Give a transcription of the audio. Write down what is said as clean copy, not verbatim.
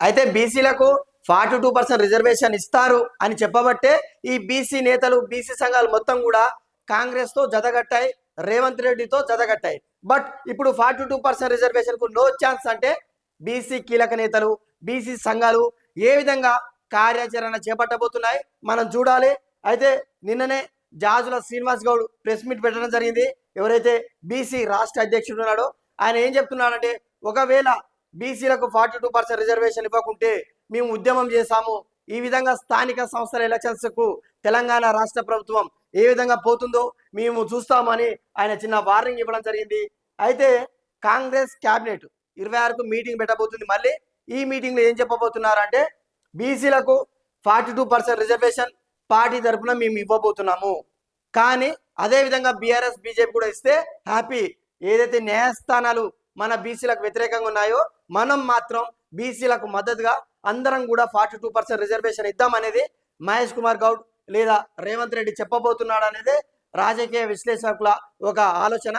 అయితే బీసీలకు 42% రిజర్వేషన్ ఇస్తారు అని చెప్పబట్టే ఈ బీసీ నేతలు బీసీ సంఘాలు మొత్తం కూడా కాంగ్రెస్ తో జతగట్టాయి, రేవంత్ రెడ్డితో జతగట్టాయి. బట్ ఇప్పుడు 42% రిజర్వేషన్ కు నో ఛాన్స్ అంటే బీసీ కీలక నేతలు బీసీ సంఘాలు ఏ విధంగా కార్యాచరణ చేపట్టబోతున్నాయి మనం చూడాలి. అయితే నిన్ననే జాజుల శ్రీనివాస్ గౌడ్ ప్రెస్ మీట్ పెట్టడం జరిగింది. ఎవరైతే బీసీ రాష్ట్ర అధ్యక్షుడు ఉన్నాడో ఆయన ఏం చెప్తున్నాడంటే, ఒకవేళ బీసీలకు 42% రిజర్వేషన్ ఇవ్వకుంటే మేము ఉద్యమం చేశాము, ఈ విధంగా స్థానిక సంస్థల ఎలక్షన్స్ కు తెలంగాణ రాష్ట్ర ప్రభుత్వం ఏ విధంగా పోతుందో మేము చూస్తామని ఆయన చిన్న వార్నింగ్ ఇవ్వడం జరిగింది. అయితే కాంగ్రెస్ క్యాబినెట్ 26కు మీటింగ్ పెట్టబోతుంది. మళ్ళీ ఈ మీటింగ్ లో ఏం చెప్పబోతున్నారంటే, బీసీలకు 42% రిజర్వేషన్ పార్టీ తరఫున మేము ఇవ్వబోతున్నాము, కానీ అదే విధంగా బీఆర్ఎస్ బీజేపీ కూడా ఇస్తే హ్యాపీ. ఏదైతే న్యాయస్థానాలు మన బీసీలకు వ్యతిరేకంగా ఉన్నాయో మనం మాత్రం బీసీలకు మద్దతుగా అందరం కూడా 42% రిజర్వేషన్ ఇద్దామనేది మహేష్ కుమార్ గౌడ్ లేదా రేవంత్ రెడ్డి చెప్పబోతున్నాడు అనేది రాజకీయ విశ్లేషకుల ఒక ఆలోచన.